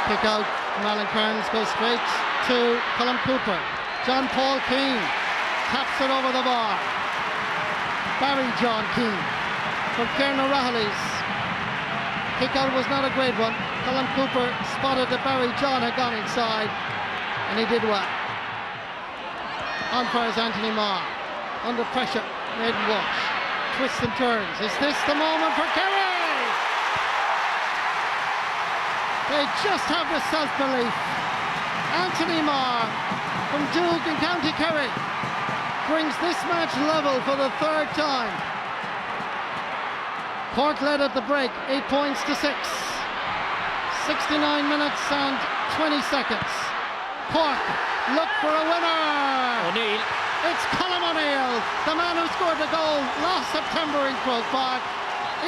Kick out from Alan Kearns goes straight to Colm Cooper. John Paul Keane taps it over the bar. Barry John Keane from Kieran O'Reilly's. Kick out was not a great one. Colm Cooper spotted that Barry John had gone inside, and he did well. On fires Anthony Marr. Under pressure, Maiden Walsh. Twists and turns. Is this the moment for Kerry? They just have the self-belief. Anthony Marr from Doug in County Kerry brings this match level for the third time. Cork led at the break, 8 points to 6. 69 minutes and 20 seconds. Cork look for a winner. O'Neill. It's Colm O'Neill, the man who scored the goal last September in Croke Park.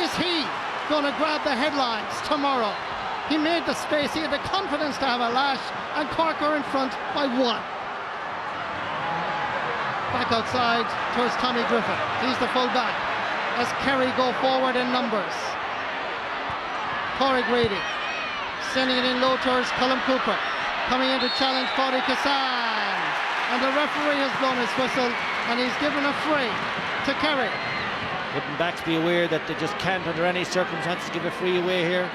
Is he going to grab the headlines tomorrow? He made the space, he had the confidence to have a lash, and Cork are in front by 1. Back outside towards Tommy Griffin. He's the full back as Kerry go forward in numbers. Corey Grady sending it in low towards Colm Cooper. Coming in to challenge Paddy Kassan. And the referee has blown his whistle and he's given a free to Kerry. Wouldn't backs be aware that they just can't under any circumstances give a free away here?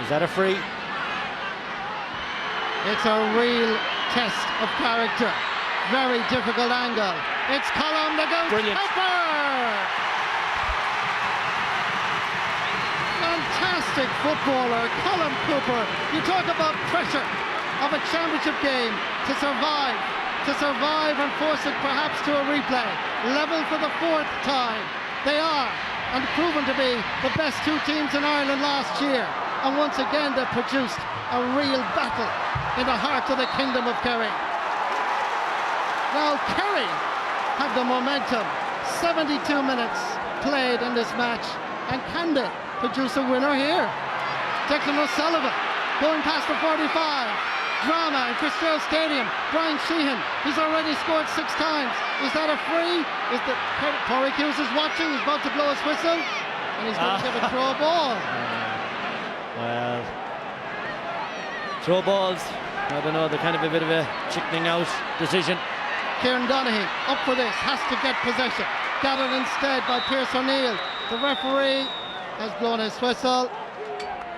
Is that a free? It's a real test of character. Very difficult angle. It's Colm the goal. Brilliant. Fantastic footballer, Colm Cooper. You talk about pressure of a championship game to survive and force it perhaps to a replay. Level for the 4th time. They are, and proven to be, the best 2 teams in Ireland last year. And once again they produced a real battle in the heart of the kingdom of Kerry. Now Kerry have the momentum. 72 minutes played in this match, and can they produce a winner here? Declan O'Sullivan going past the 45. Drama in Fitzgerald Stadium. Brian Sheehan, he's already scored 6 times. Is that a free? Is the Corey Hughes is watching, he's about to blow his whistle, and he's going to give a throw ball. Well, throw balls, I don't know, they're kind of a bit of a chickening out decision. Kieran Donaghy up for this, has to get possession. Got it instead by Pierce O'Neill. The referee has blown his whistle.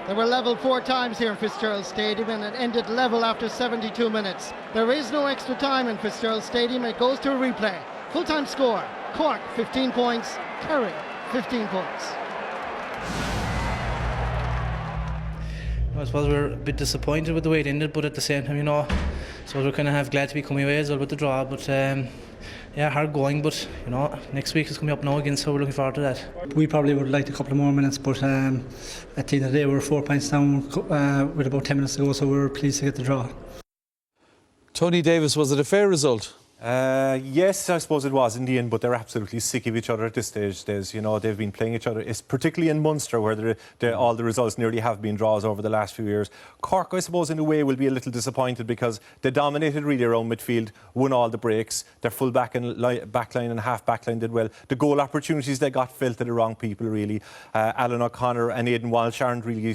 They were level 4 times here in Fitzgerald Stadium, and it ended level after 72 minutes. There is no extra time in Fitzgerald Stadium. It goes to a replay. Full-time score, Cork 15 points, Kerry 15 points. I suppose we're a bit disappointed with the way it ended, but at the same time, I suppose we're kind of glad to be coming away as well with the draw. But yeah, hard going, but next week is coming up now again, so we're looking forward to that. We probably would have liked a couple of more minutes, but at the end of the day we're 4 points down with about 10 minutes to go, so we're pleased to get the draw. Tony Davis, was it a fair result? Yes, I suppose it was in the end, but they're absolutely sick of each other at this stage. They've been playing each other. It's particularly in Munster where all the results nearly have been draws over the last few years. Cork, I suppose, in a way, will be a little disappointed because they dominated really around midfield, won all the breaks. Their full back and backline and half backline did well. The goal opportunities they got fell to the wrong people, really. Alan O'Connor and Aidan Walsh aren't really.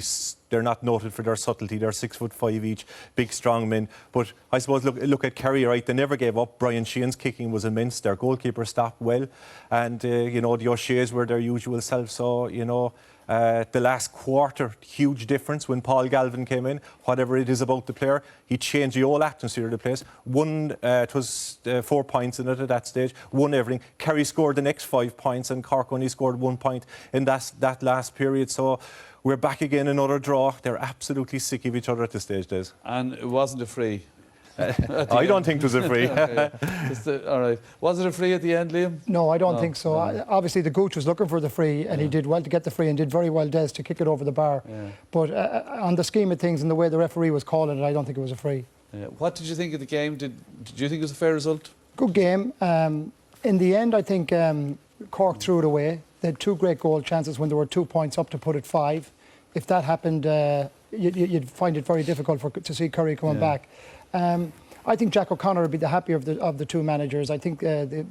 They're not noted for their subtlety. They're 6'5" each, big, strong men. But I suppose look at Kerry, right? They never gave up. Brian Sheehan's kicking was immense. Their goalkeeper stopped well, and the O'Sheas were their usual self. So the last quarter, huge difference when Paul Galvin came in. Whatever it is about the player, he changed the whole atmosphere of the place. It was 4 points in it at that stage. Won everything. Kerry scored the next 5 points, and Cork only scored 1 point in that last period. So we're back again, another draw. They're absolutely sick of each other at this stage, Des. And it wasn't a free. I don't think it was a free. Okay. All right. Was it a free at the end, Liam? No, I don't think so. No. Obviously, the coach was looking for the free, and he did well to get the free and did very well, Des, to kick it over the bar. Yeah. But on the scheme of things and the way the referee was calling it, I don't think it was a free. Yeah. What did you think of the game? Did you think it was a fair result? Good game. In the end, I think Cork threw it away. They had 2 great goal chances when there were 2 points up to put it 5. If that happened, you'd find it very difficult to see Kerry coming back. I think Jack O'Connor would be the happier of the two managers. I think they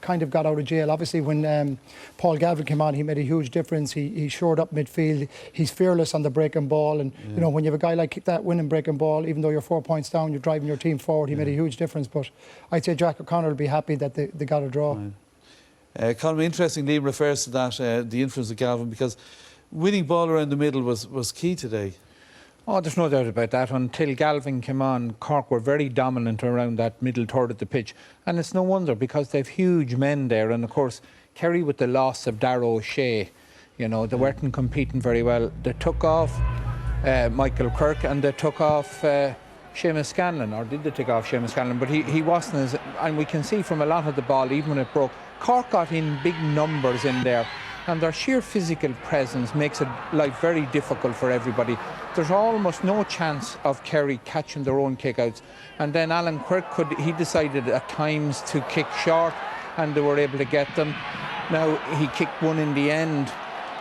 kind of got out of jail. Obviously, when Paul Galvin came on, he made a huge difference. He shored up midfield. He's fearless on the breaking ball, and you know, when you have a guy like that winning breaking ball, even though you're 4 points down, you're driving your team forward. He made a huge difference. But I'd say Jack O'Connor will be happy that they got a draw. Colm, interesting, Liam refers to that, the influence of Galvin, because winning ball around the middle was key today. Oh, there's no doubt about that. Until Galvin came on, Cork were very dominant around that middle third of the pitch. And it's no wonder, because they've huge men there. And of course, Kerry, with the loss of Darragh O'Shea, you know, they weren't competing very well. They took off Michael Kirk and they took off Seamus Scanlon, or did they take off Seamus Scanlon? But he wasn't as... And we can see from a lot of the ball, even when it broke, Cork got in big numbers in there, and their sheer physical presence makes it life very difficult for everybody. There's almost no chance of Kerry catching their own kickouts. And then Alan Quirk he decided at times to kick short, and they were able to get them. Now, he kicked one in the end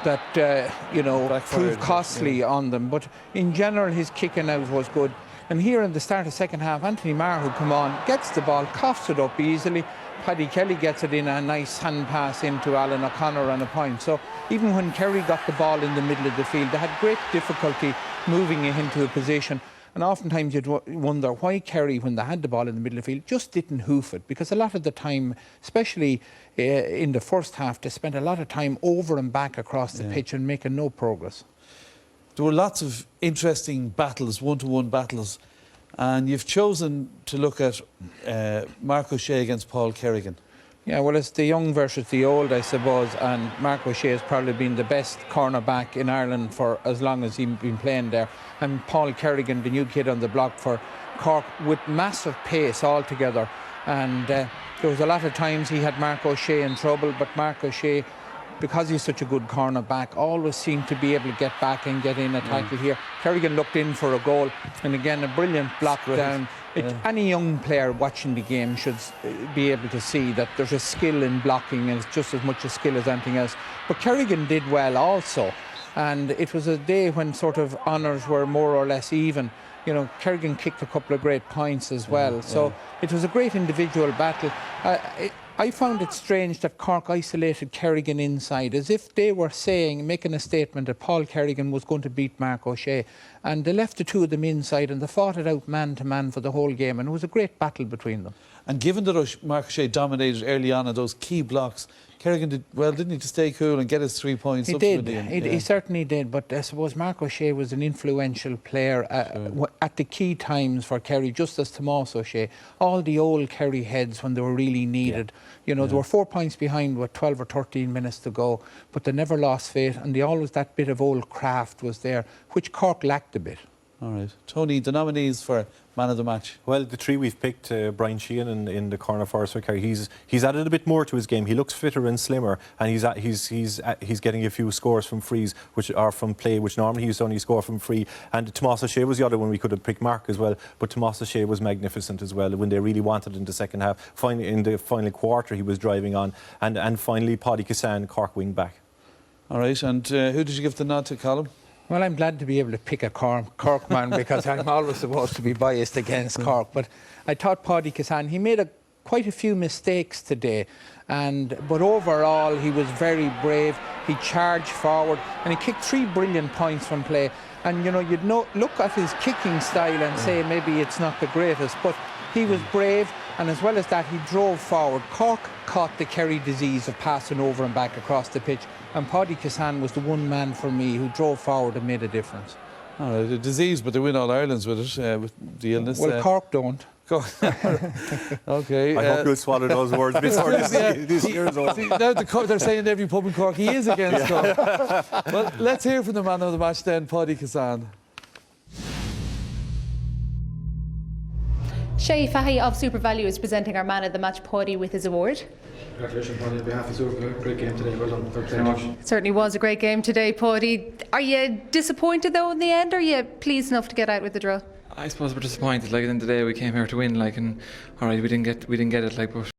that, you know, proved costly on them. But in general, his kicking out was good. And here in the start of second half, Anthony Marr, who come on, gets the ball, coughs it up easily. Paddy Kelly gets it in, a nice hand pass into Alan O'Connor and a point. So even when Kerry got the ball in the middle of the field, they had great difficulty moving it into a position. And oftentimes you'd wonder why Kerry, when they had the ball in the middle of the field, just didn't hoof it. Because a lot of the time, especially in the first half, they spent a lot of time over and back across the pitch and making no progress. There were lots of interesting battles, one-to-one battles, and you've chosen to look at Mark O'Shea against Paul Kerrigan. Yeah, well, it's the young versus the old, I suppose, and Mark O'Shea has probably been the best cornerback in Ireland for as long as he's been playing there. And Paul Kerrigan, the new kid on the block for Cork, with massive pace altogether. And there was a lot of times he had Mark O'Shea in trouble, but Mark O'Shea, because he's such a good cornerback, always seemed to be able to get back and get in a tackle here. Kerrigan looked in for a goal, and again, a brilliant block down. Any young player watching the game should be able to see that there's a skill in blocking, and it's just as much a skill as anything else. But Kerrigan did well also, and it was a day when sort of honours were more or less even. You know, Kerrigan kicked a couple of great points as well, so it was a great individual battle. I found it strange that Cork isolated Kerrigan inside, as if they were saying, making a statement that Paul Kerrigan was going to beat Mark O'Shea. And they left the two of them inside, and they fought it out man to man for the whole game, and it was a great battle between them. And given that Mark O'Shea dominated early on in those key blocks, Kerrigan did well, didn't he, to stay cool and get his 3 points? He did. He certainly did. But I suppose Mark O'Shea was an influential player at the key times for Kerry, just as Tomás O'Shea. All the old Kerry heads when they were really needed. You know, they were 4 points behind with 12 or 13 minutes to go, but they never lost faith, and always that bit of old craft was there, which Cork lacked a bit. All right. Tony, the nominees for man of the match? Well, the three we've picked, Brian Sheehan in the corner for us for Kerry, he's added a bit more to his game. He looks fitter and slimmer, and he's getting a few scores from frees, which are from play, which normally he used to only score from free. And Tomás O'Shea was the other one. We could have picked Mark as well, but Tomás O'Shea was magnificent as well when they really wanted in the second half. Finally, in the final quarter, he was driving on. And finally, Paddy Cassan, Cork wing back. All right, and who did you give the nod to, Colm? Well, I'm glad to be able to pick a Cork man because I'm always supposed to be biased against Cork. But I thought Paddy Cassan, he made quite a few mistakes today, but overall he was very brave. He charged forward and he kicked 3 brilliant points from play. And you know, you'd look at his kicking style and say maybe it's not the greatest, but he was brave, and as well as that, he drove forward. Cork caught the Kerry disease of passing over and back across the pitch, and Paddy Cassan was the one man for me who drove forward and made a difference. All right, a disease, but they win all Ireland's with it, with the illness. Well, Cork don't. Okay. I hope you'll swallow those words before this year's over. Now they're saying every pub in Cork he is against Cork. Well, let's hear from the man of the match then, Paddy Cassan. Shay Fahy of Super Value is presenting our man of the match, Paddy, with his award. Congratulations, Paddy, on behalf of Super. Great game today. Well done. Thanks very much. It certainly was a great game today, Paddy. Are you disappointed though in the end, or are you pleased enough to get out with the draw? I suppose we're disappointed. Like, at the end of the day, we came here to win. Like, and all right, we didn't get it. Like, but